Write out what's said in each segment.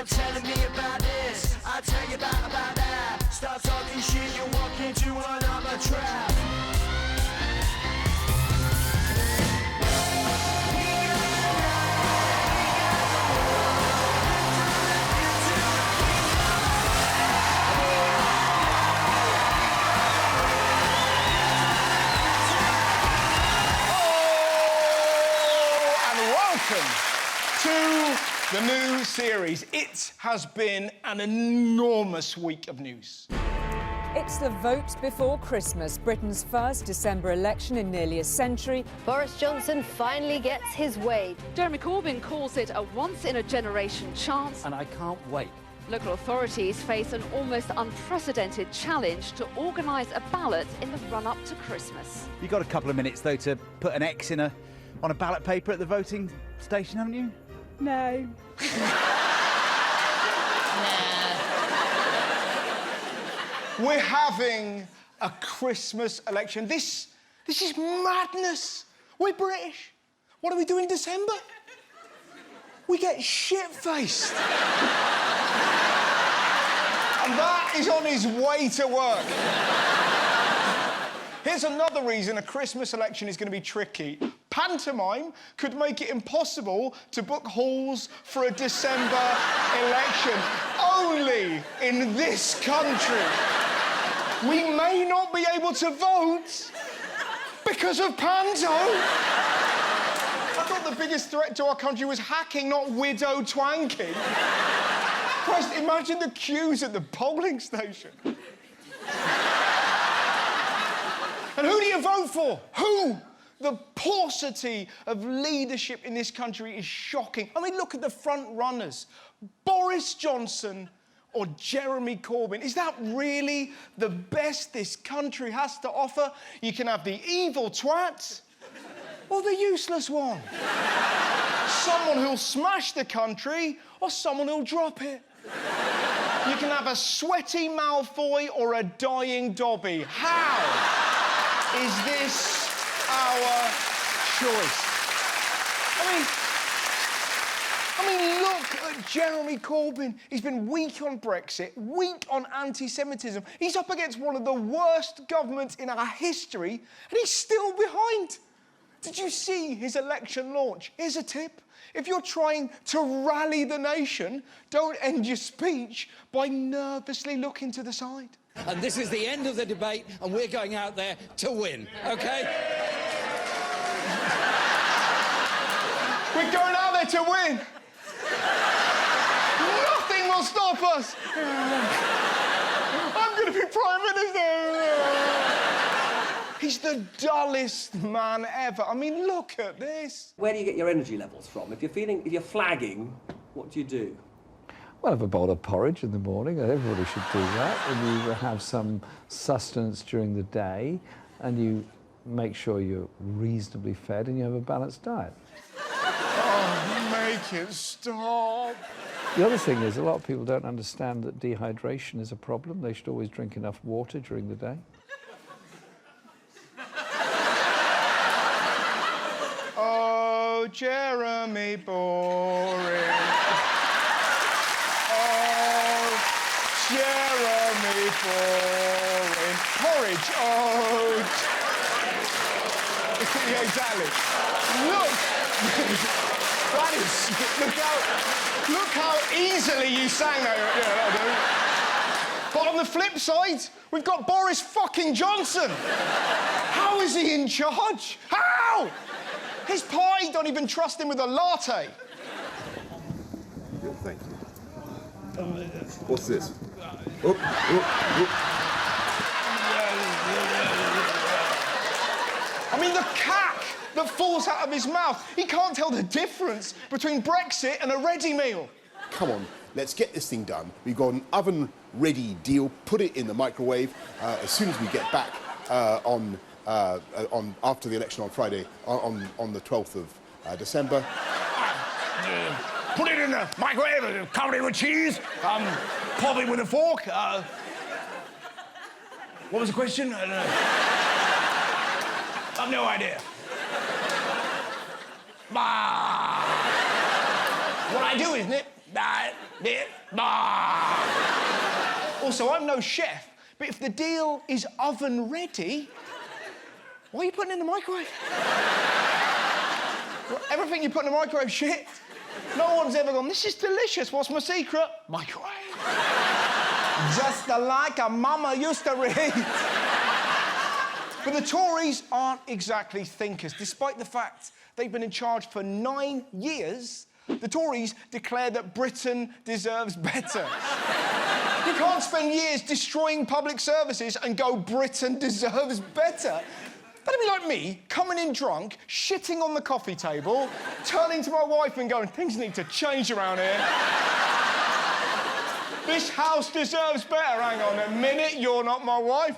Stop telling me about this, I'll tell you about that. Stop talking shit, you walk into another trap. To the new series. It has been an enormous week of news. It's the vote before Christmas, Britain's first December election in nearly a century. Boris Johnson finally gets his way. Jeremy Corbyn calls it a once-in-a-generation chance. And I can't wait. Local authorities face an almost unprecedented challenge to organise a ballot in the run-up to Christmas. You've got a couple of minutes, though, to put an X on a ballot paper at the voting station, haven't you? No. We're having a Christmas election. This is madness. We're British. What do we do in December? We get shit-faced. And that is on his way to work. Here's another reason a Christmas election is going to be tricky. Pantomime could make it impossible to book halls for a December election. Only in this country. We may not be able to vote because of panto. I thought the biggest threat to our country was hacking, not widow twanking. Christ, imagine the queues at the polling station. And who do you vote for? Who? The paucity of leadership in this country is shocking. I mean, look at the front runners. Boris Johnson or Jeremy Corbyn. Is that really the best this country has to offer? You can have the evil twat or the useless one. Someone who'll smash the country or someone who'll drop it. You can have a sweaty Malfoy or a dying Dobby. How is this our choice? I mean, look at Jeremy Corbyn. He's been weak on Brexit, weak on anti-Semitism. He's up against one of the worst governments in our history, and he's still behind. Did you see his election launch? Here's a tip. If you're trying to rally the nation, don't end your speech by nervously looking to the side. And this is the end of the debate, and we're going out there to win, OK? We're going out there to win. Nothing will stop us. I'm going to be Prime Minister. He's the dullest man ever. I mean, look at this. Where do you get your energy levels from? If you're flagging, what do you do? Well, have a bowl of porridge in the morning. Everybody should do that. And you have some sustenance during the day, and you make sure you're reasonably fed and you have a balanced diet. Oh, make it stop. The other thing is, a lot of people don't understand that dehydration is a problem. They should always drink enough water during the day. Oh, Jeremy boring. Oh, Jeremy boring. Porridge. Oh. Yeah, exactly. Look. That is. Look how easily you sang that. Yeah, but on the flip side, we've got Boris fucking Johnson. How is he in charge? How? His pie don't even trust him with a latte. Thank you. What's this? I mean, the cack that falls out of his mouth. He can't tell the difference between Brexit and a ready meal. Come on, let's get this thing done. We've got an oven-ready deal. Put it in the microwave as soon as we get back after the election on Friday, on the 12th of December. Put it in the microwave, cover it with cheese, pop it with a fork. What was the question? I don't know. I've no idea. What I do, isn't it? Also, I'm no chef, but if the deal is oven ready, why are you putting it in the microwave? Everything you put in the microwave, shit. No one's ever gone, this is delicious, what's my secret? Microwave. Just like a mama used to read. But the Tories aren't exactly thinkers. Despite the fact they've been in charge for 9 years, the Tories declare that Britain deserves better. You can't spend years destroying public services and go, Britain deserves better. That'd be like me, coming in drunk, shitting on the coffee table, turning to my wife and going, things need to change around here. This house deserves better. Hang on a minute, you're not my wife.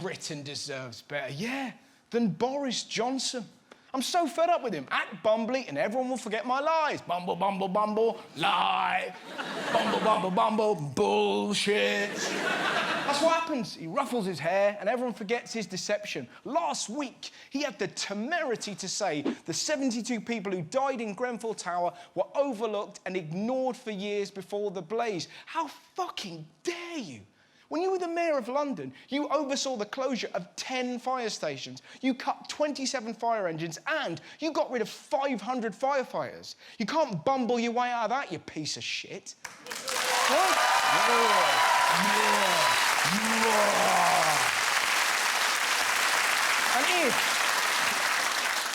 Britain deserves better, yeah, than Boris Johnson. I'm so fed up with him. Act bumbly and everyone will forget my lies. Bumble, bumble, bumble, lie. Bumble, bumble, bumble, bullshit. That's what happens. He ruffles his hair and everyone forgets his deception. Last week, he had the temerity to say the 72 people who died in Grenfell Tower were overlooked and ignored for years before the blaze. How fucking dare you? When you were the Mayor of London, you oversaw the closure of 10 fire stations. You cut 27 fire engines and you got rid of 500 firefighters. You can't bumble your way out of that, you piece of shit. What? And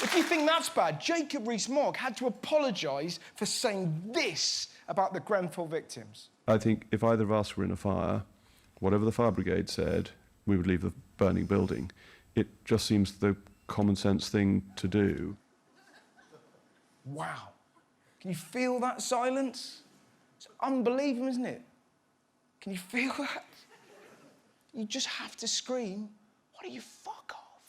if you think that's bad, Jacob Rees-Mogg had to apologise for saying this about the Grenfell victims. I think if either of us were in a fire, whatever the fire brigade said, we would leave the burning building. It just seems the common sense thing to do. Wow. Can you feel that silence? It's unbelievable, isn't it? Can you feel that? You just have to scream, why don't you fuck off?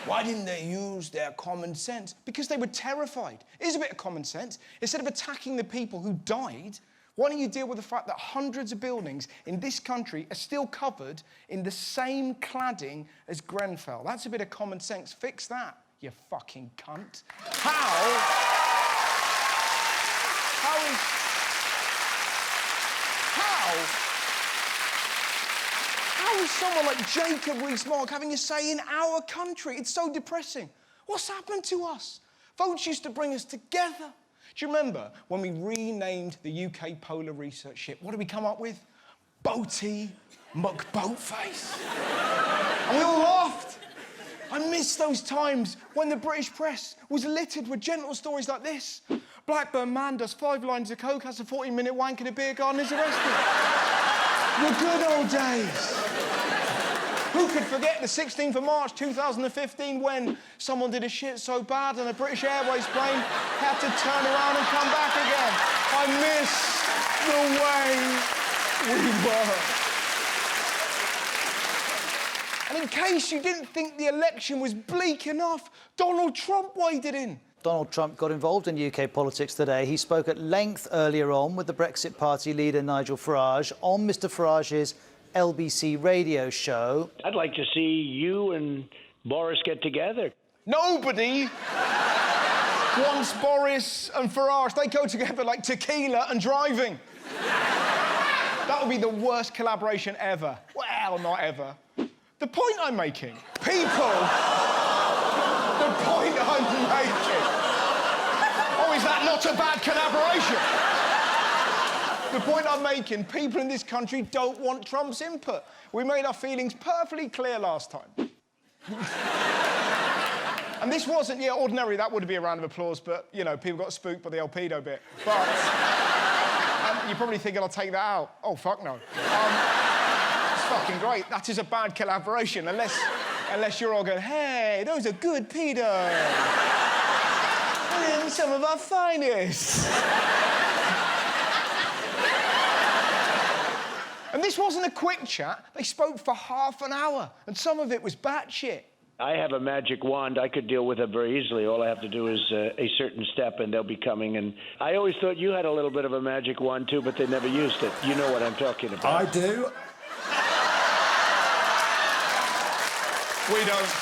Why didn't they use their common sense? Because they were terrified. Here's a bit of common sense. Instead of attacking the people who died, why don't you deal with the fact that hundreds of buildings in this country are still covered in the same cladding as Grenfell? That's a bit of common sense. Fix that, you fucking cunt. How is someone like Jacob Rees-Mogg having a say in our country? It's so depressing. What's happened to us? Votes used to bring us together. Do you remember when we renamed the UK Polar Research Ship? What did we come up with? Boaty McBoatface. And we all laughed. I miss those times when the British press was littered with gentle stories like this. Blackburn man does 5 lines of coke, has a 40-minute wank in a beer garden, is arrested. The good old days. Who could forget the 16th of March 2015 when someone did a shit so bad and a British Airways plane had to turn around and come back again? I miss the way we were. And in case you didn't think the election was bleak enough, Donald Trump waded in. Donald Trump got involved in UK politics today. He spoke at length earlier on with the Brexit Party leader Nigel Farage on Mr Farage's LBC radio show. I'd like to see you and Boris get together. Nobody wants Boris and Farage. They go together like tequila and driving. That would be the worst collaboration ever. Well, not ever. The point I'm making, people... The point I'm making... Oh, is that not a bad collaboration? The point I'm making, people in this country don't want Trump's input. We made our feelings perfectly clear last time. And this wasn't, yeah, ordinarily that would be a round of applause, but, you know, people got spooked by the El Pedo bit. But you're probably thinking I'll take that out. Oh, fuck no. It's fucking great. That is a bad collaboration, unless you're all going, hey, those are good pedos. Some of our finest. And this wasn't a quick chat. They spoke for half an hour, and some of it was batshit. I have a magic wand. I could deal with it very easily. All I have to do is a certain step, and they'll be coming. And I always thought you had a little bit of a magic wand, too, but they never used it. You know what I'm talking about. I do. We don't.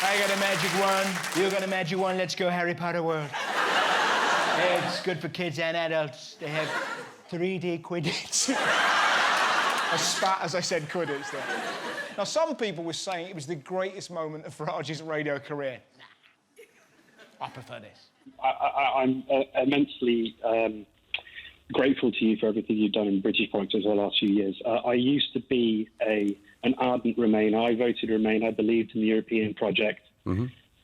I got a magic wand. You got a magic wand. Let's go Harry Potter world. It's good for kids and adults. They have 3D Quidditch. As spat as I said Quidditch there. Now, some people were saying it was the greatest moment of Farage's radio career. Nah. I prefer this. I'm immensely grateful to you for everything you've done in British politics over the last few years. I used to be an ardent Remainer. I voted Remain. I believed in the European project.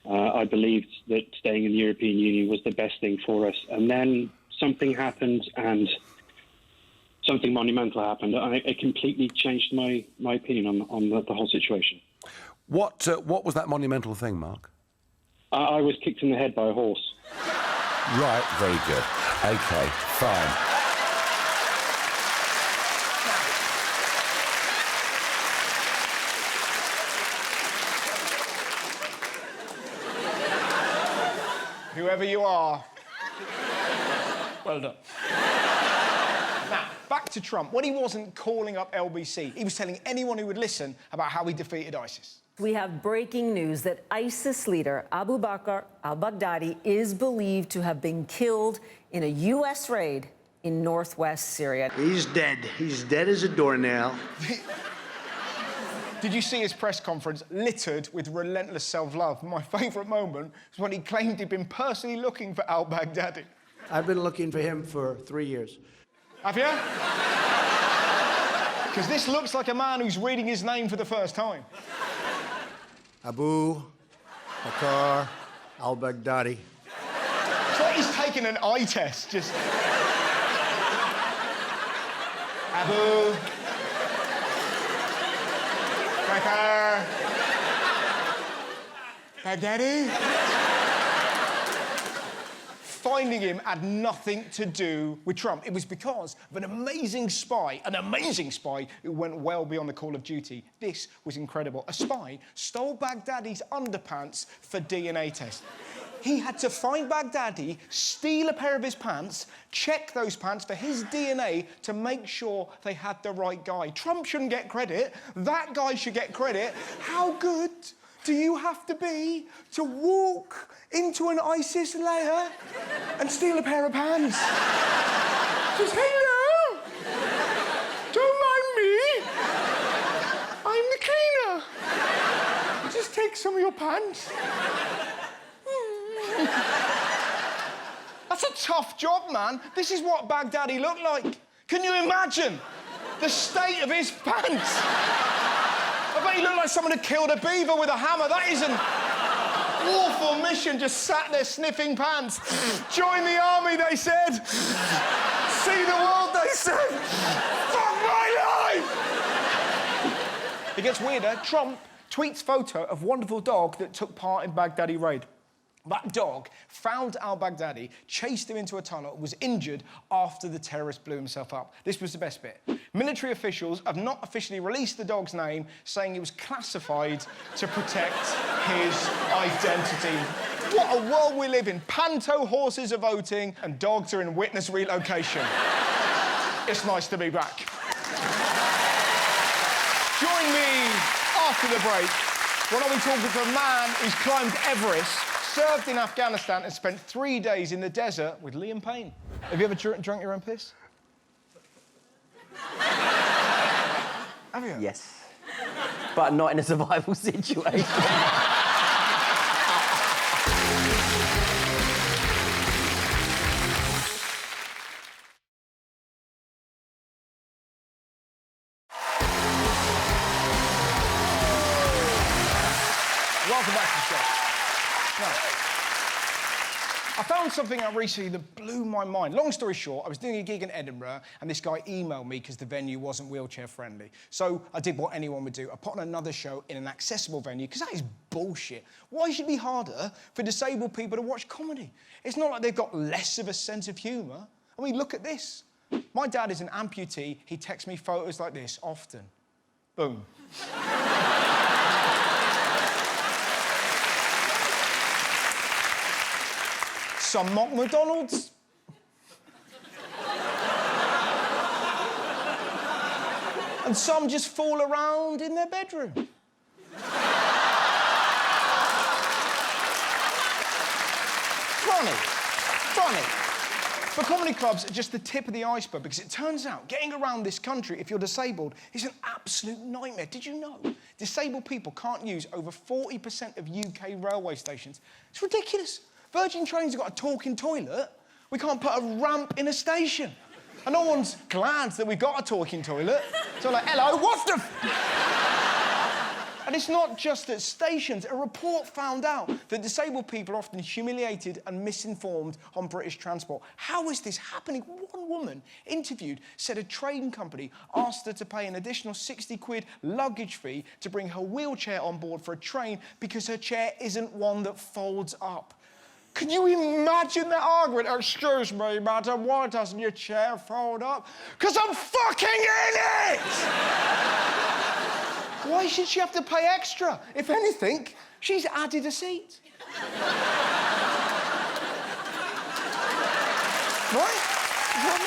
I believed that staying in the European Union was the best thing for us. And then something happened, and something monumental happened. It completely changed my opinion on the whole situation. What was that monumental thing, Mark? I was kicked in the head by a horse. Right, very good. OK, fine. Whoever you are, well done. Now, back to Trump. When he wasn't calling up LBC, he was telling anyone who would listen about how he defeated ISIS. We have breaking news that ISIS leader Abu Bakr al-Baghdadi is believed to have been killed in a U.S. raid in northwest Syria. He's dead. He's dead as a doornail. Did you see his press conference littered with relentless self-love? My favourite moment was when he claimed he'd been personally looking for al-Baghdadi. I've been looking for him for 3 years. Have you? Because this looks like a man who's reading his name for the first time. Abu Bakr al-Baghdadi. It's like he's taken an eye test, just... Abu Bakr Baghdadi. Finding him had nothing to do with Trump. It was because of an amazing spy who went well beyond the call of duty. This was incredible. A spy stole Baghdadi's underpants for DNA testing. He had to find Baghdadi, steal a pair of his pants, check those pants for his DNA to make sure they had the right guy. Trump shouldn't get credit. That guy should get credit. How good do you have to be to walk into an ISIS lair and steal a pair of pants? Just, hello! Don't mind me. I'm the cleaner. Just take some of your pants. That's a tough job, man. This is what Baghdadi looked like. Can you imagine the state of his pants? I bet he looked like someone had killed a beaver with a hammer. That is an awful mission, just sat there sniffing pants. Join the army, they said. See the world, they said. Fuck my life! It gets weirder. Trump tweets photo of wonderful dog that took part in Baghdadi raid. That dog found al-Baghdadi, chased him into a tunnel, and was injured after the terrorist blew himself up. This was the best bit. Military officials have not officially released the dog's name, saying it was classified to protect his identity. What a world we live in. Panto horses are voting and dogs are in witness relocation. It's nice to be back. Join me after the break when I'll be talking to a man who's climbed Everest, served in Afghanistan and spent 3 days in the desert with Liam Payne. Have you ever drunk your own piss? Have you? Yes. But not in a survival situation. Welcome back to the show. Now, I found something out recently that blew my mind. Long story short, I was doing a gig in Edinburgh and this guy emailed me because the venue wasn't wheelchair friendly. So I did what anyone would do. I put on another show in an accessible venue because that is bullshit. Why should it be harder for disabled people to watch comedy? It's not like they've got less of a sense of humour. I mean, look at this. My dad is an amputee. He texts me photos like this often. Boom. Some mock McDonald's. And some just fool around in their bedroom. Funny. But comedy clubs are just the tip of the iceberg because it turns out getting around this country if you're disabled is an absolute nightmare. Did you know disabled people can't use over 40% of UK railway stations? It's ridiculous. Virgin Trains have got a talking toilet. We can't put a ramp in a station. And no one's glad that we've got a talking toilet. So like, hello, what's the... And it's not just at stations. A report found out that disabled people are often humiliated and misinformed on British transport. How is this happening? One woman interviewed said a train company asked her to pay an additional 60 quid luggage fee to bring her wheelchair on board for a train because her chair isn't one that folds up. Can you imagine that argument? Excuse me, madam, why doesn't your chair fold up? Because I'm fucking in it! Why should she have to pay extra? If anything, she's added a seat. Right? It's not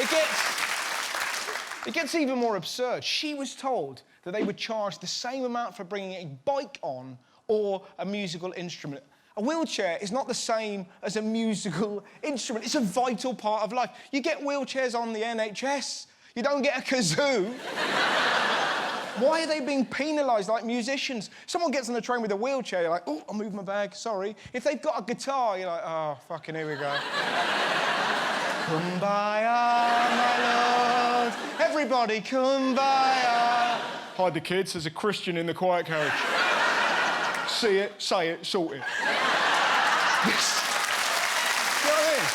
there. It gets even more absurd. She was told that they would charge the same amount for bringing a bike on or a musical instrument. A wheelchair is not the same as a musical instrument. It's a vital part of life. You get wheelchairs on the NHS. You don't get a kazoo. Why are they being penalised like musicians? Someone gets on the train with a wheelchair, you're like, oh, I'll move my bag, sorry. If they've got a guitar, you're like, oh, fucking here we go. Kumbaya, my lord. Everybody, kumbaya. Hide the kids, there's a Christian in the quiet carriage. See it, say it, sort it. Yes. You know what I mean?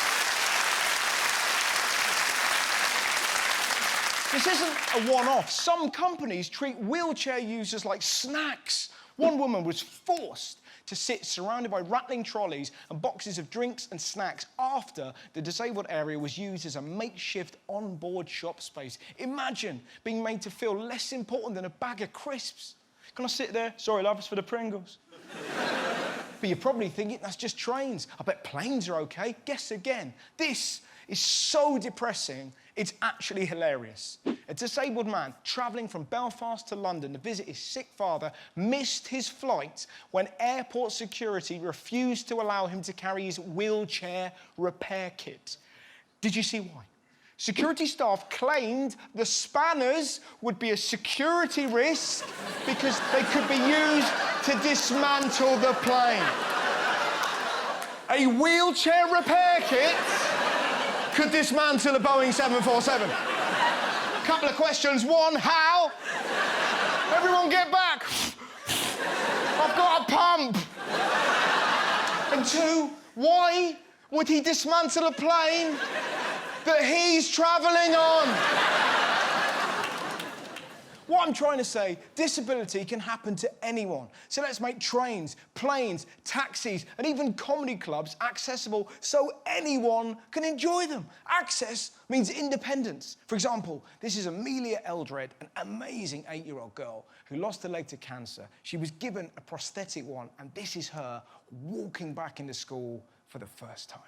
This isn't a one-off. Some companies treat wheelchair users like snacks. One woman was forced to sit surrounded by rattling trolleys and boxes of drinks and snacks after the disabled area was used as a makeshift on-board shop space. Imagine being made to feel less important than a bag of crisps. Can I sit there? Sorry, love, it's for the Pringles. But you're probably thinking, that's just trains. I bet planes are okay. Guess again. This is so depressing, it's actually hilarious. A disabled man travelling from Belfast to London to visit his sick father missed his flight when airport security refused to allow him to carry his wheelchair repair kit. Did you see why? Security staff claimed the spanners would be a security risk because they could be used to dismantle the plane. A wheelchair repair kit could dismantle a Boeing 747. Couple of questions. One, how? Everyone get back. I've got a pump. And two, why would he dismantle a plane that he's travelling on? What I'm trying to say, disability can happen to anyone. So let's make trains, planes, taxis, and even comedy clubs accessible so anyone can enjoy them. Access means independence. For example, this is Amelia Eldred, an amazing 8-year-old girl who lost her leg to cancer. She was given a prosthetic one, and this is her walking back into school for the first time.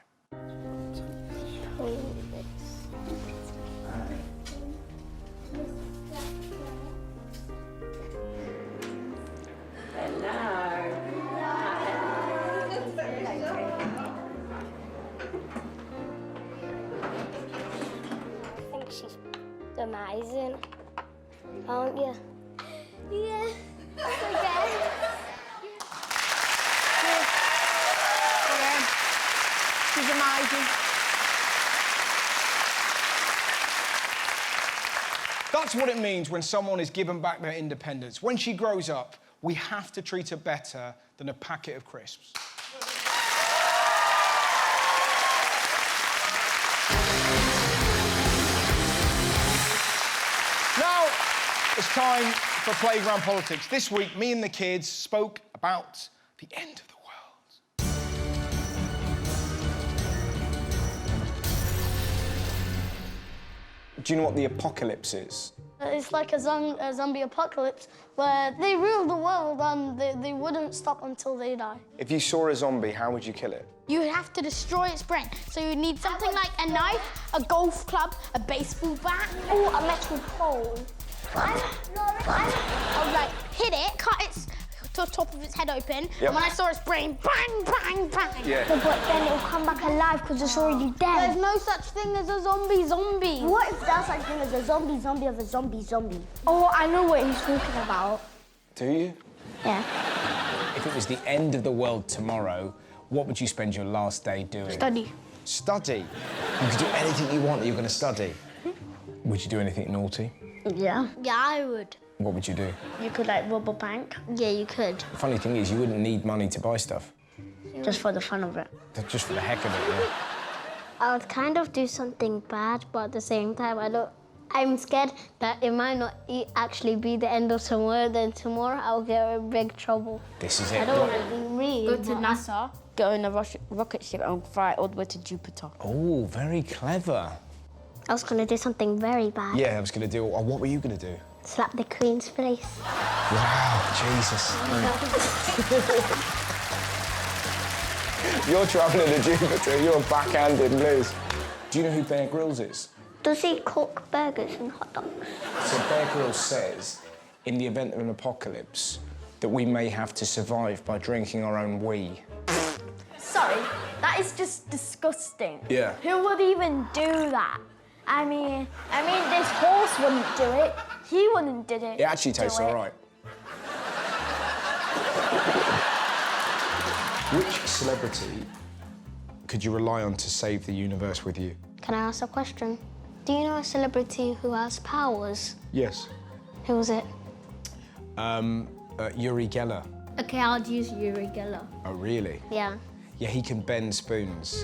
I think she's amazing, aren't you? Yeah, okay. She's amazing. That's what it means when someone is given back their independence. When she grows up, we have to treat her better than a packet of crisps. Now, it's time for Playground Politics. This week, me and the kids spoke about the end of the world. Do you know what the apocalypse is? It's like a zombie apocalypse where they rule the world and they wouldn't stop until they die. If you saw a zombie, how would you kill it? You would have to destroy its brain. So you would need something like a knife, a golf club, a baseball bat, or a metal pole. I'll like hit it, cut its the top of its head open, Yep. and when I saw its brain, bang, bang, bang. Yeah. But then it'll come back alive because it's already dead. There's no such thing as a zombie. What if there's such thing as a zombie of a zombie? Oh, I know what he's talking about. Do you? Yeah. If it was the end of the world tomorrow, what would you spend your last day doing? Study. Study? You could do anything you want that you're going to study. Would you do anything naughty? Yeah. Yeah, I would. What would you do? You could, like, rob a bank. Yeah, you could. The funny thing is, you wouldn't need money to buy stuff. Just for the fun of it. Just for the heck of it, yeah. I would kind of do something bad, but at the same time, I'm scared that it might not actually be the end of tomorrow. Then tomorrow I'll get in big trouble. This is it. I don't want to be mean. Go to NASA, go in a rocket ship and fly all the way to Jupiter. Oh, very clever. I was going to do something very bad. Yeah, I was going to do... what were you going to do? Slap the Queen's face. Wow, Jesus. You're travelling to Jupiter, you're backhanded, Liz. Do you know who Bear Grylls is? Does he cook burgers and hot dogs? So Bear Grylls says, in the event of an apocalypse, that we may have to survive by drinking our own wee. Sorry, that is just disgusting. Yeah. Who would even do that? I mean, this horse wouldn't do it. He wouldn't do it. It actually tastes all right. Which celebrity could you rely on to save the universe with you? Can I ask a question? Do you know a celebrity who has powers? Yes. Who was it? Uri Geller. Okay, I'll use Uri Geller. Oh, really? Yeah. Yeah, he can bend spoons.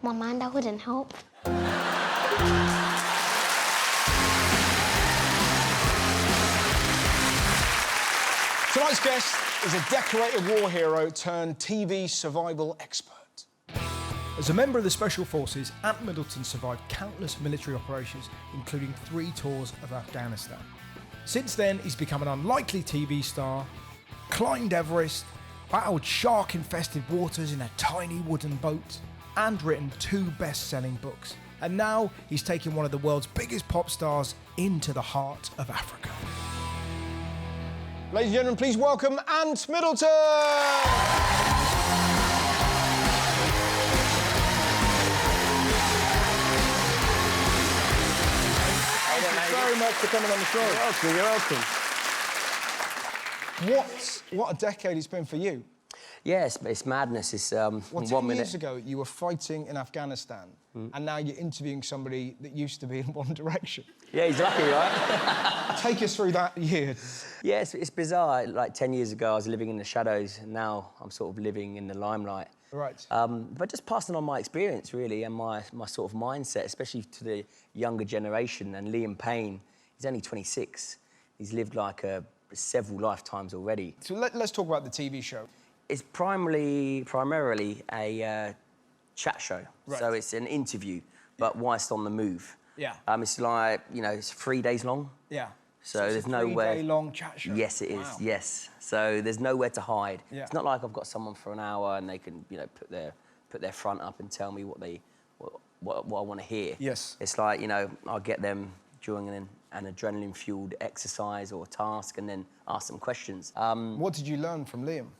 My mind, that wouldn't help. Tonight's guest is a decorated war hero turned TV survival expert. As a member of the Special Forces, Ant Middleton survived countless military operations, including 3 tours of Afghanistan. Since then, he's become an unlikely TV star, climbed Everest, battled shark-infested waters in a tiny wooden boat, and written 2 best-selling books. And now he's taken one of the world's biggest pop stars into the heart of Africa. Ladies and gentlemen, please welcome Ant Middleton! Thank you very much for coming on the show. You're welcome. What a decade it's been for you. Yes, it's madness. It's Well, 1 10 minute. years ago, you were fighting in Afghanistan, and now you're interviewing somebody that used to be in One Direction. Yeah, he's lucky, right? Take us through that year. Yeah, it's bizarre. Like 10 years ago, I was living in the shadows, and now I'm sort of living in the limelight. Right. But just passing on my experience, really, and my sort of mindset, especially to the younger generation. And Liam Payne, he's only 26. He's lived like several lifetimes already. So let's talk about the TV show. It's primarily a chat show. Right. So it's an interview, but whilst on the move. Yeah. It's like, it's 3 days long. Yeah. So it's there's a nowhere. 3-day-long chat show. Yes, it is. Wow. Yes. So there's nowhere to hide. Yeah. It's not like I've got someone for an hour and they can, put their front up and tell me what I want to hear. Yes. It's like, I'll get them during an adrenaline-fueled exercise or task and then ask them questions. What did you learn from Liam?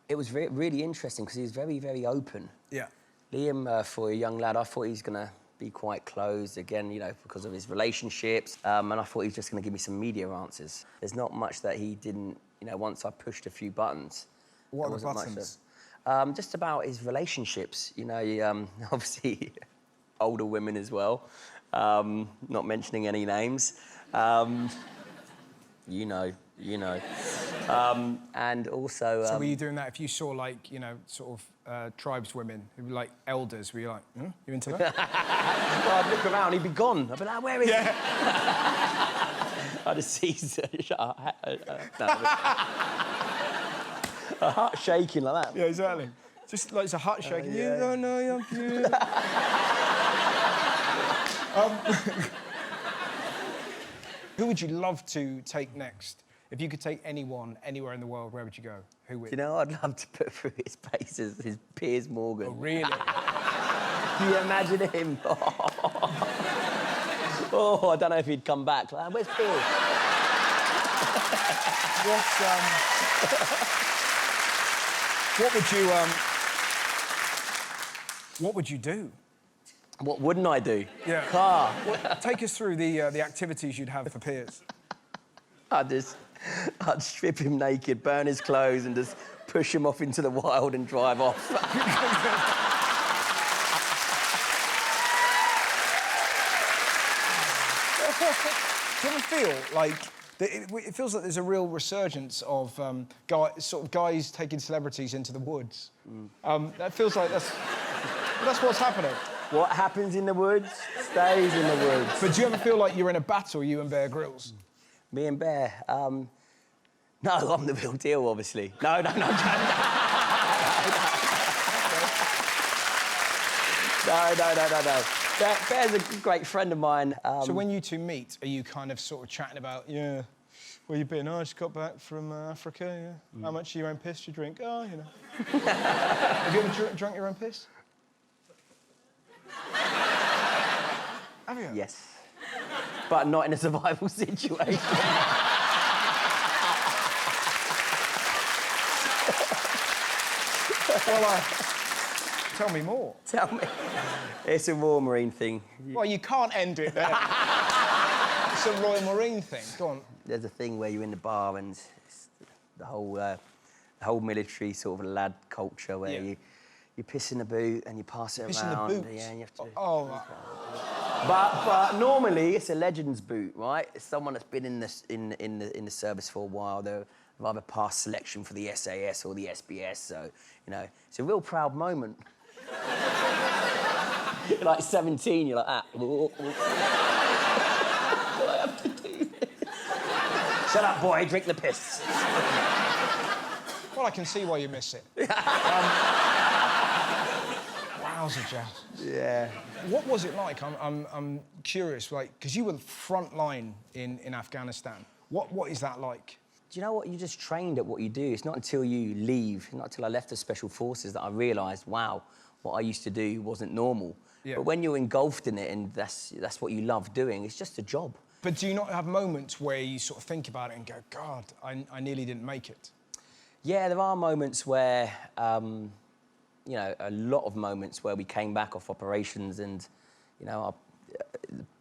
It was really interesting because he was very, very open. Yeah. Liam, for a young lad, I thought he was going to be quite closed, again, because of his relationships. And I thought he was just going to give me some media answers. There's not much that he didn't, once I pushed a few buttons. What are the buttons? Just about his relationships. Obviously, older women as well. Not mentioning any names. And also... So were you doing that if you saw, tribeswomen who were, elders? Were you like, you into that? Well, I'd look around, he'd be gone. I'd be like, where is he? I'd just see... a heart shaking like that. Yeah, exactly. Just like it's a heart shaking. You don't know you're cute. Who would you love to take next? If you could take anyone, anywhere in the world, where would you go? Who would? I'd love to put through his paces his Piers Morgan. Oh, really? Can you imagine him? Oh, I don't know if he'd come back. Where's Piers? What would you do? What wouldn't I do? Yeah. Car. Take us through the activities you'd have for Piers. I'd strip him naked, burn his clothes, and just push him off into the wild and drive off. Do you ever feel like it feels like there's a real resurgence of guys taking celebrities into the woods? That feels like that's what's happening. What happens in the woods stays in the woods. But do you ever feel like you're in a battle, you and Bear Grylls? Me and Bear? No, I'm the real deal, obviously. No. No. Bear's a great friend of mine. So when you two meet, are you kind of sort of chatting about, yeah, where you been? Oh, I just got back from Africa, yeah. How much of your own piss do you drink? Oh, you know. Have you ever drunk your own piss? Have you? Yes. But not in a survival situation. Well, tell me more. Tell me. It's a Royal Marine thing. Well, you can't end it there. It's a Royal Marine thing. Go on. There's a thing where you're in the bar and it's the whole military sort of lad culture where you piss in the boot and you pass it Piss around. in the boot? Yeah, and you have to... Oh. But normally it's a legend's boot, right? It's someone that's been in the service for a while. They've either passed selection for the SAS or the SBS, so you know it's a real proud moment. You're like 17, you're like that. What do I have to do this? Shut up, boy. Drink the piss. Well, I can see why you miss it. Wowzer, Jazz. Yeah. What was it like? I'm curious, like, because you were the front line in Afghanistan. What is that like? Do you know what? You just trained at what you do. It's not until you leave, not until I left the Special Forces that I realised, wow, what I used to do wasn't normal. Yeah. But when you're engulfed in it and that's what you love doing, it's just a job. But do you not have moments where you sort of think about it and go, God, I nearly didn't make it? Yeah, there are moments where, you know, a lot of moments where we came back off operations and, you know,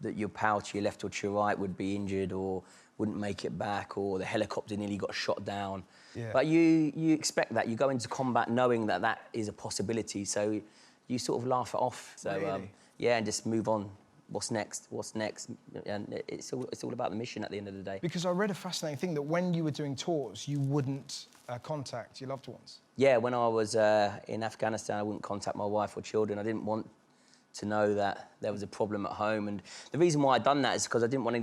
that your pal to your left or to your right would be injured or wouldn't make it back, or the helicopter nearly got shot down. Yeah. But you expect that. You go into combat knowing that that is a possibility, so you sort of laugh it off. So, really? yeah, and just move on. What's next? What's next? And it's all about the mission at the end of the day. Because I read a fascinating thing that when you were doing tours, you wouldn't contact your loved ones. Yeah, when I was in Afghanistan, I wouldn't contact my wife or children. I didn't want to know that there was a problem at home. And the reason why I'd done that is because I didn't want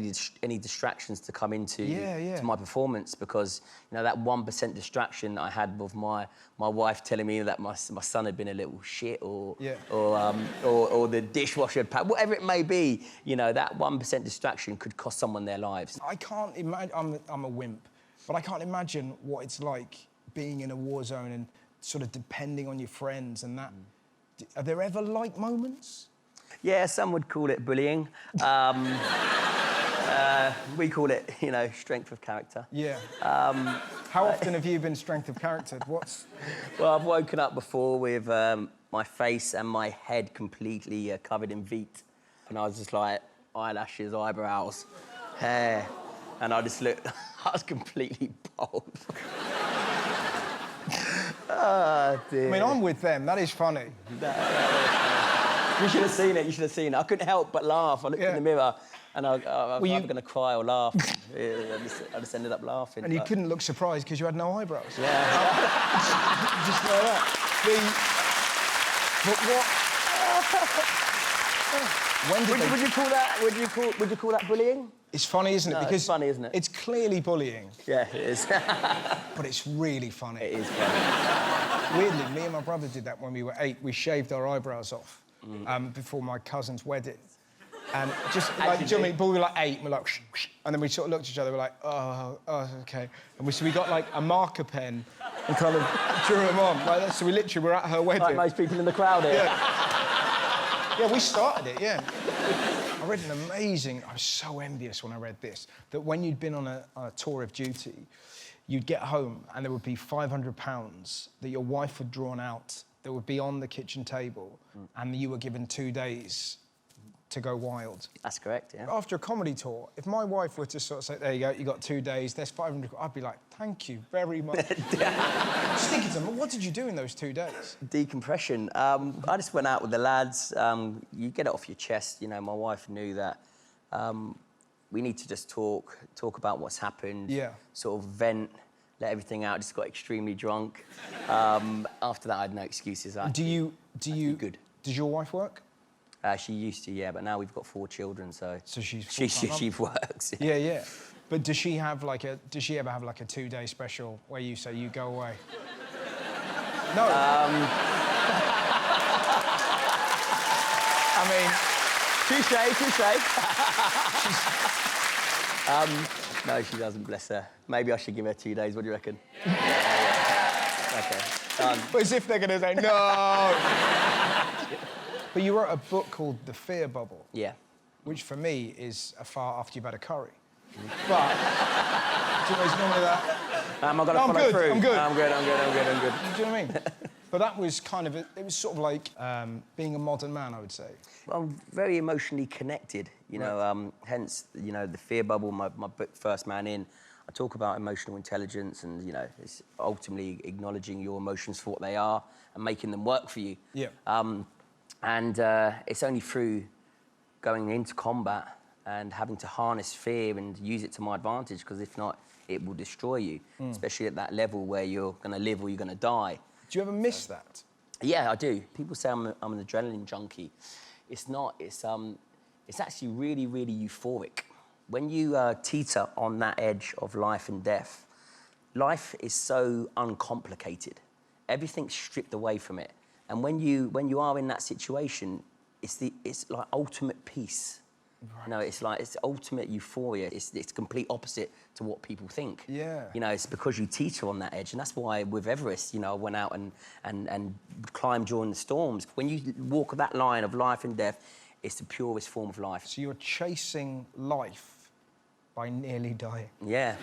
any distractions to come into to my performance, because, you know, that 1% distraction I had with my wife telling me that my son had been a little shit or the dishwasher had packed, whatever it may be, you know, that 1% distraction could cost someone their lives. I can't imagine, I'm a wimp, but I can't imagine what it's like being in a war zone and sort of depending on your friends and that. Are there ever like moments? Yeah, some would call it bullying. We call it, you know, strength of character. Yeah. How often have you been strength of character? Well, I've woken up before with my face and my head completely covered in veet. And I was just like, eyelashes, eyebrows, hair. And I just looked, I was completely bald. Oh, dear. I mean, I'm with them. That is funny. You should have seen it. You should have seen it. I couldn't help but laugh. I looked in the mirror and I was either going to cry or laugh. I just ended up laughing. And you couldn't look surprised because you had no eyebrows. Yeah. Just like that. But what... When did would you call that bullying? It's funny, isn't it? No, because it's funny, isn't it? It's clearly bullying. Yeah, it is. But it's really funny. It is funny. Weirdly, me and my brother did that when we were 8. We shaved our eyebrows off before my cousin's wedding. And just like, do you know what I mean? But we were like 8, and we're like, shh, shh, and then we sort of looked at each other, we're like, oh, okay. And so we got like a marker pen and kind of drew them on like that. So we literally were at her wedding. Like most people in the crowd here. Yeah, we started it, yeah. I read an amazing... I was so envious when I read this, that when you'd been on a tour of duty, you'd get home and there would be £500 that your wife had drawn out that would be on the kitchen table, and you were given 2 days to go wild. That's correct, yeah. After a comedy tour, if my wife were to sort of say, there you go, you got 2 days, there's 500, I'd be like, thank you very much. Just thinking to them, what did you do in those 2 days? Decompression. I just went out with the lads. You get it off your chest. You know, my wife knew that we need to just talk about what's happened, sort of vent, let everything out. Just got extremely drunk. After that, I had no excuses. Good. Does your wife work? She used to, yeah, but now we've got 4 children, so she works. Yeah, yeah. But does she have like a? Does she ever have like a 2-day special where you say you go away? No. I mean, touche. No, she doesn't. Bless her. Maybe I should give her 2 days. What do you reckon? Okay. Done. But as if they're going to say no. But you wrote a book called The Fear Bubble. Yeah. Which for me is a far after you've had a curry. But, do you know, it's normally that... I've got to follow through. I'm good. I'm good. Do you know what I mean? But that was kind of... It was sort of like being a modern man, I would say. Well, I'm very emotionally connected, you know, hence, you know, The Fear Bubble, my book, First Man In. I talk about emotional intelligence and, you know, it's ultimately acknowledging your emotions for what they are and making them work for you. Yeah. And it's only through going into combat and having to harness fear and use it to my advantage, because if not, it will destroy you, especially at that level where you're going to live or you're going to die. Do you ever miss that? Yeah, I do. People say I'm an adrenaline junkie. It's not. It's actually really, really euphoric. When you teeter on that edge of life and death, life is so uncomplicated. Everything's stripped away from it. And when you are in that situation, it's like ultimate peace. Right. You know, it's ultimate euphoria. It's complete opposite to what people think. Yeah. You know, it's because you teeter on that edge, and that's why with Everest, you know, I went out and climbed during the storms. When you walk that line of life and death, it's the purest form of life. So you're chasing life by nearly dying. Yeah.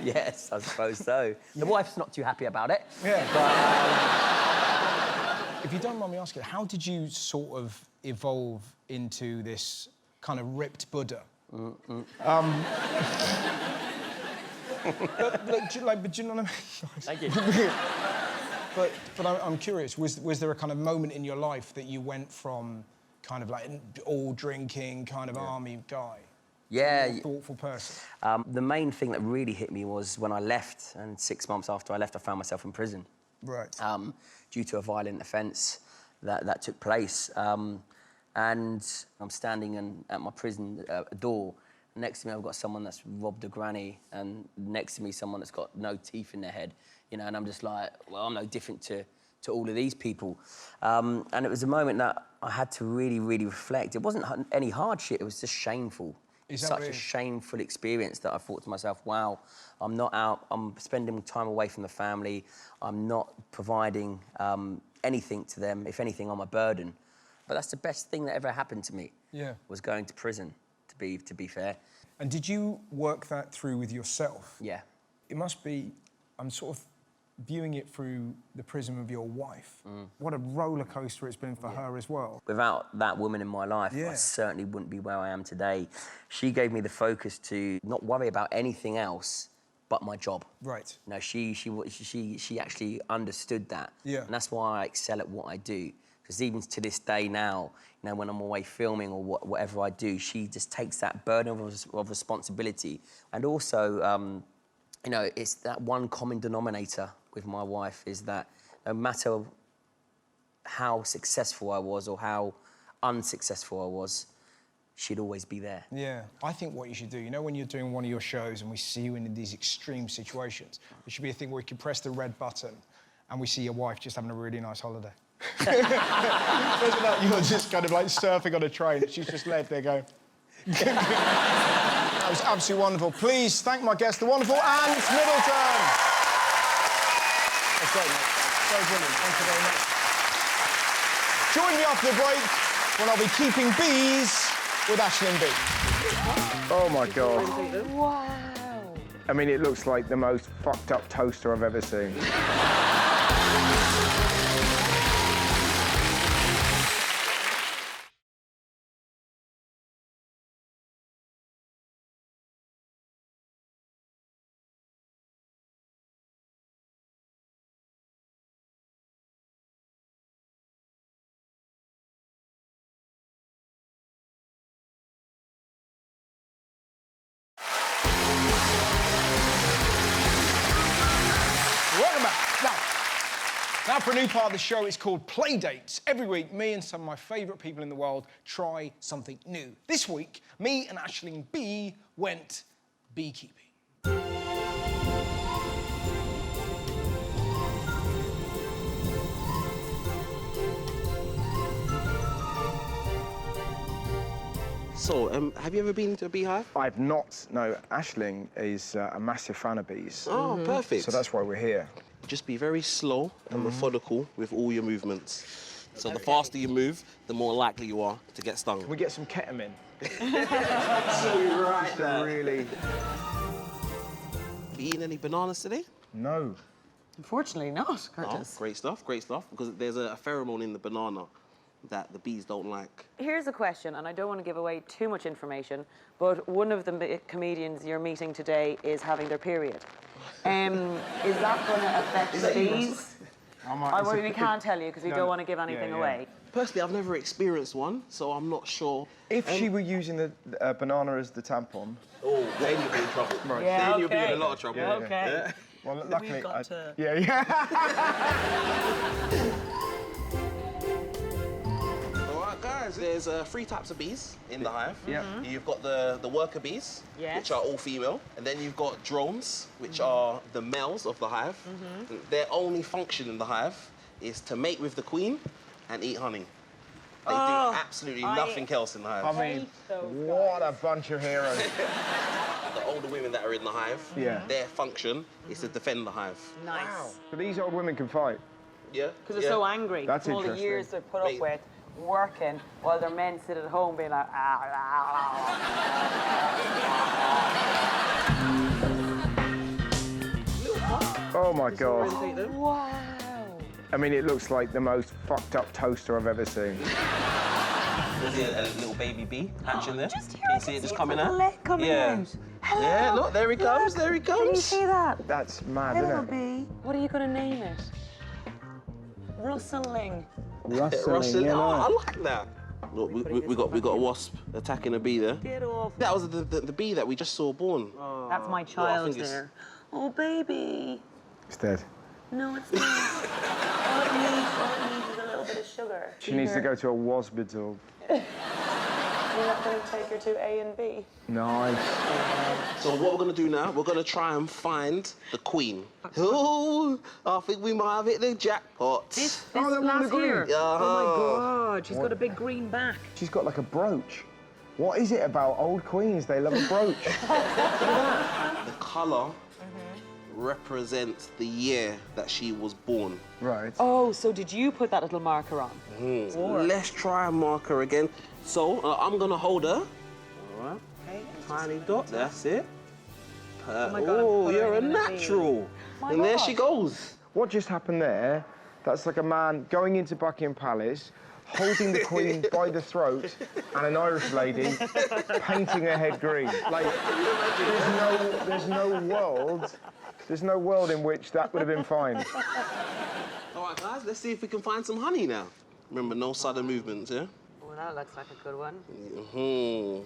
Yes, I suppose so. The wife's not too happy about it. Yeah. But, if you don't mind me asking, how did you sort of evolve into this kind of ripped Buddha? But do you know what I mean? Thank you. But I'm curious, was there a kind of moment in your life that you went from kind of like an all drinking kind of army guy? Yeah. A thoughtful person. The main thing that really hit me was when I left, and 6 months after I left, I found myself in prison. Right. Due to a violent offence that took place. And I'm standing at my prison door. Next to me, I've got someone that's robbed a granny, and next to me, someone that's got no teeth in their head. You know, and I'm just like, well, I'm no different to all of these people. And it was a moment that I had to really, really reflect. It wasn't any hardship, it was just shameful. It's such a shameful experience that I thought to myself, wow, I'm not out, I'm spending time away from the family, I'm not providing anything to them. If anything, I'm a burden. But that's the best thing that ever happened to me. Yeah. Was going to prison, to be fair. And did you work that through with yourself? Yeah. It must be, I'm sort of viewing it through the prism of your wife. What a roller coaster it's been for her as well. Without that woman in my life, I certainly wouldn't be where I am today. She gave me the focus to not worry about anything else but my job. Right. You know, she actually understood that. Yeah. And that's why I excel at what I do. Because even to this day now, you know, when I'm away filming or whatever I do, she just takes that burden of responsibility. And also, you know, it's that one common denominator with my wife is that no matter how successful I was or how unsuccessful I was, she'd always be there. Yeah. I think what you should do, you know when you're doing one of your shows and we see you in these extreme situations, it should be a thing where you can press the red button and we see your wife just having a really nice holiday. You're just kind of like surfing on a train. She's just led there going... That was absolutely wonderful. Please thank my guest, the wonderful Ant Middleton. That's great, mate. So brilliant. Thank you very much. Join me after the break when I'll be keeping bees with Aisling B. Oh my God. Wow. I mean, it looks like the most fucked up toaster I've ever seen. Welcome back. Now for a new part of the show, it's called Playdates. Every week, me and some of my favourite people in the world try something new. This week, me and Aisling B went beekeeping. So, have you ever been to a beehive? I've not. No, Aisling is a massive fan of bees. Oh, perfect. So that's why we're here. Just be very slow and methodical with all your movements. So the faster you move, the more likely you are to get stung. Can we get some ketamine? So right there. Really. Have you eaten any bananas today? No. Unfortunately not, Curtis. Oh, great stuff, because there's a pheromone in the banana that the bees don't like. Here's a question, and I don't want to give away too much information, but one of the comedians you're meeting today is having their period. Is that going to affect the bees? We can't tell you because we don't want to give anything away. Personally, I've never experienced one, so I'm not sure. If she were using the banana as the tampon... Oh, then you'll be in trouble. Right. Yeah, then you'll be in a lot of trouble. Yeah, okay. Yeah. Well, luckily... We've got to... Yeah. Guys, there's 3 types of bees in the hive. Yeah. You've got the worker bees, which are all female, and then you've got drones, which are the males of the hive. Their only function in the hive is to mate with the queen and eat honey. They do absolutely nothing else in the hive. I mean, what a bunch of heroes. The older women that are in the hive, their function is to defend the hive. Nice. Wow. So these old women can fight? Yeah. Because they're so angry. That's all the years they've put up with working while their men sit at home being like, Oh my God. Wow. I mean, it looks like the most fucked up toaster I've ever seen. There's a little baby bee hatching there. Just Can you see it just coming out? Leg coming out. Hello. Yeah, look, there he comes, there he comes. Can you see that? That's mad, Little isn't it? bee. What are you going to name it? Rustling. Rustling, Oh, I like that. Look, we got a wasp attacking a bee there. Get off. That was the bee that we just saw born. That's my child there. Oh, baby. It's dead. No, it's not. All it needs is a little bit of sugar. She needs to go to a hospital. You're not going to take her to A and B? Nice. So what we're going to do now, we're going to try and find the queen. Oh, I think we might have hit the jackpot. This last year? Yeah. Oh, my God. She's got a big green back. She's got like a brooch. What is it about old queens? They love a brooch. The colour represents the year that she was born. Right. Oh, so did you put that little marker on? Let's try and mark her again. So I'm gonna hold her. All right. Okay. Tiny dot. That's it. Oh my God, Oh, I'm you're a putting her in a natural. My And there gosh. she goes. What just happened there? That's like a man going into Buckingham Palace, holding the Queen by the throat, and an Irish lady painting her head green. Like, there's no world in which that would have been fine. All right, guys, let's see if we can find some honey now. Remember, no sudden movements, yeah? Oh, that looks like a good one. Mm-hmm.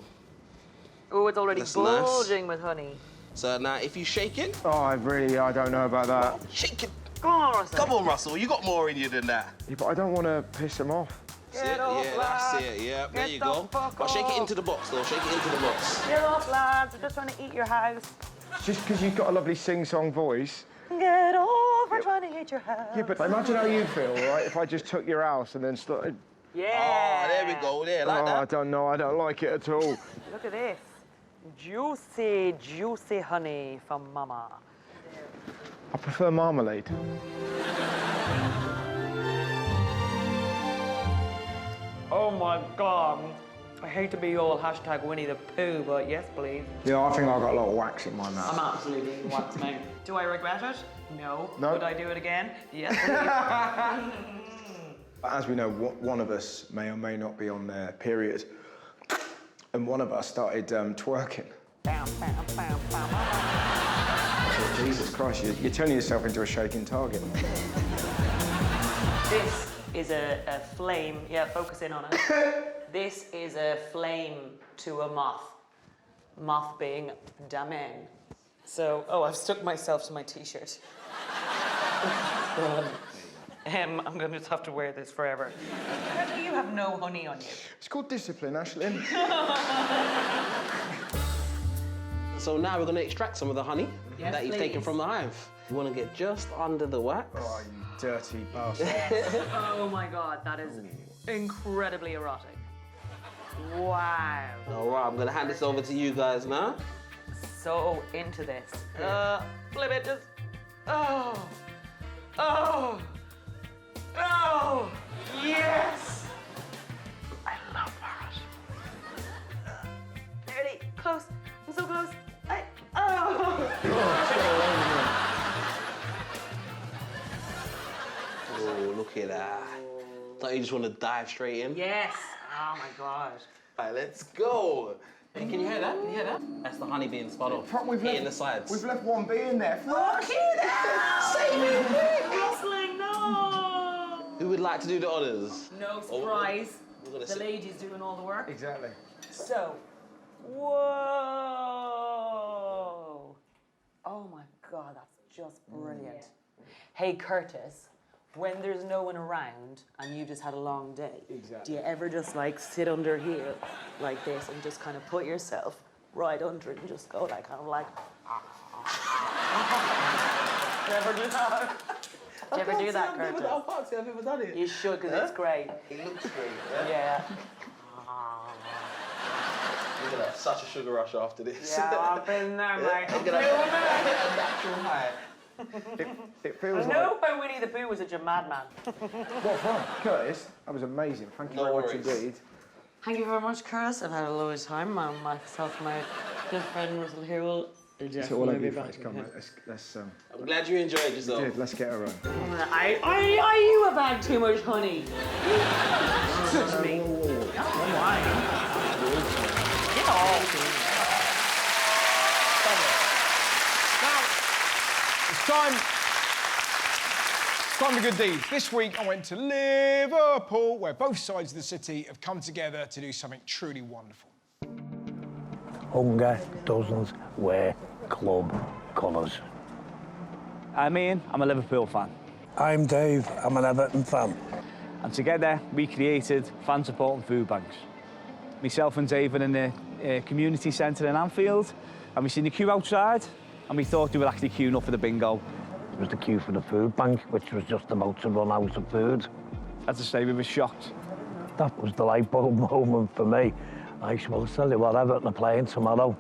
Oh, it's already That's bulging with honey. So now, if you shake it... Oh, I don't know about that. Shake it. Come on, Russell. Come on, Russell, you got more in you than that. Yeah, but I don't want to piss them off. That's it, yeah, that's it, yeah, there you go. But shake it into the box, though, shake it into the box. Get off, lads. We're just trying to eat your house. Just because you've got a lovely sing-song voice. Get off, we're trying to eat your house. Yeah, but imagine how you'd feel, right, if I just took your house and then started... Yeah. Oh, there we go, there, like that. I don't know, I don't like it at all. Look at this. Juicy, juicy honey from Mama. I prefer marmalade. Oh my God. I hate to be all hashtag Winnie the Pooh, but yes, please. Yeah, I think I got a lot of wax in my mouth. I'm absolutely wax, mate. Do I regret it? No. No. Would I do it again? Yes, please. As we know, one of us may or may not be on their period, and one of us started twerking. Bam, bam, bam, bam. So, Jesus Christ, you're turning yourself into a shaking target. This is a flame. Yeah, focus in on it. This is a flame to a moth. Moth being damen. So, oh, I've stuck myself to my t-shirt. I'm going to just have to wear this forever. How do you have no honey on you? It's called discipline, Ashley. So now we're going to extract some of the honey that you've taken please. from the hive. You want to get just under the wax. Oh, you dirty bastard. Oh my God, that is incredibly erotic. Wow. All right, I'm going to hand this over to you guys now. So into this. Flip it, just. Oh. Oh. Oh. Yes. I love that. Nearly close. I'm so close. Oh. Oh, look at that. Don't you just want to dive straight in? Yes. Oh my God. All right, let's go. Hey, can you hear that? Can you hear that? That's the honey being spun off. Hitting the sides. We've left one bee in there. Fuck you now! Save me, Wrestling, no! Who would like to do the honours? No surprise. We're gonna The lady's doing all the work. Exactly. So, whoa! Oh my God, that's just brilliant. Hey, Curtis, when there's no one around and you just had a long day, do you ever just like sit under here like this and just kind of put yourself right under it and just go like kind of like, do you ever do that? Do you ever do that, Curtis? I can't say I've ever done it. You should, because it's great. It looks great, Yeah. You're gonna have such a sugar rush after this. Yeah, I've been there, mate. I'm You're gonna feeling have a natural high. It feels I know why Winnie the Pooh was such a madman. What fun. Curtis, that was amazing. Thank you very much indeed. Thank you very much, Curtis. I've had a lovely time. Myself and my good friend Russell here will It's all over your face. Come on, let's I'm glad you enjoyed yourself. Dude, let's get her on. You have had too much honey. Touch me. Get off. It's time for good deeds. This week I went to Liverpool, where both sides of the city have come together to do something truly wonderful. Hunger doesn't wear club colours. I'm Ian, I'm a Liverpool fan. I'm Dave, I'm an Everton fan. And together we created fan support and food banks. Myself and Dave were in the community centre in Anfield, and we seen the queue outside, and we thought they were actually queuing up for the bingo. It was the queue for the food bank, which was just about to run out of food. As I say, we were shocked. That was the light bulb moment for me. I said, well, I'll tell you what, Everton are playing tomorrow.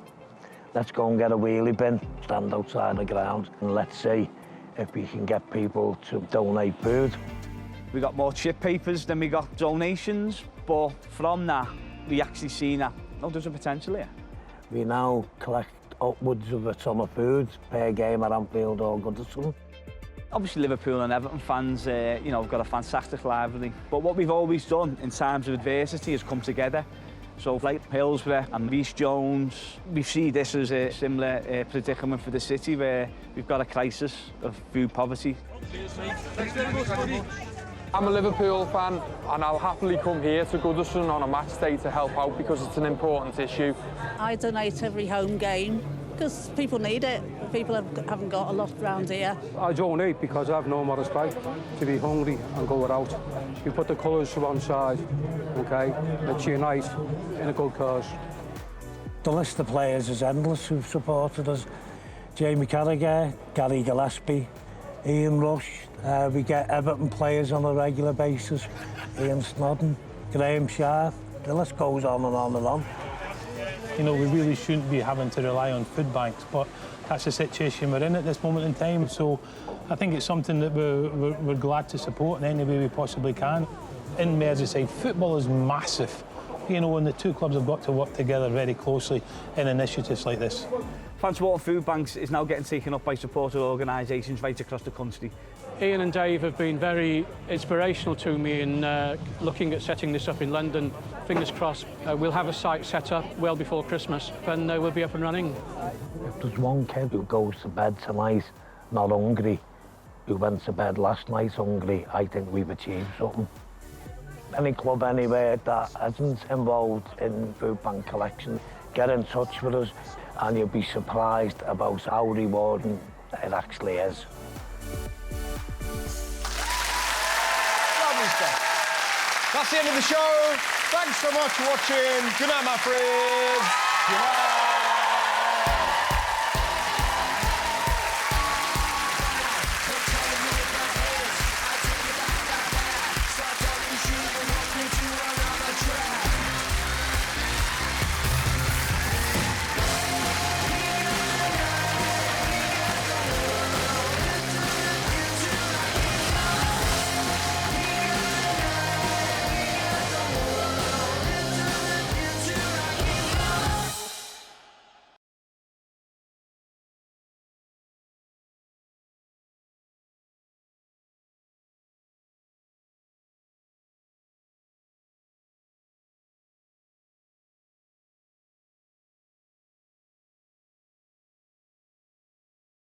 Let's go and get a wheelie bin, stand outside the ground, and let's see if we can get people to donate food. We got more chip papers than we got donations, but from that, we actually seen that, oh, there's a potential here. We now collect upwards of a ton of food per game at Anfield or Goodison. Obviously, Liverpool and Everton fans, have got a fantastic rivalry. But what we've always done in times of adversity is come together. So, like Hillsborough and Reece Jones, we see this as a similar predicament for the city, where we've got a crisis of food poverty. I'm a Liverpool fan, and I'll happily come here to Goodison on a match day to help out because it's an important issue. I donate every home game because people need it. People haven't got a lot around here. I donate because I have no more respect to be hungry and go without. You put the colours to one side, OK? Let's unite in a good cause. The list of players is endless who've supported us. Jamie Carragher, Gary Gillespie, Ian Rush. We get Everton players on a regular basis. Ian Snodden, Graham Sharp. The list goes on and on and on. You know, we really shouldn't be having to rely on food banks, but that's the situation we're in at this moment in time. So I think it's something that we're glad to support in any way we possibly can. in Merseyside, football is massive. You know, and the two clubs have got to work together very closely in initiatives like this. Water Food Banks is now getting taken up by supporter organisations right across the country. Ian and Dave have been very inspirational to me in looking at setting this up in London. Fingers crossed, we'll have a site set up well before Christmas and we'll be up and running. If there's one kid who goes to bed tonight not hungry, who went to bed last night hungry, I think we've achieved something. Any club anywhere that isn't involved in food bank collection, get in touch with us and you'll be surprised about how rewarding it actually is. Lovely stuff. That's the end of the show. Thanks so much for watching. Good night, my friends. Good night.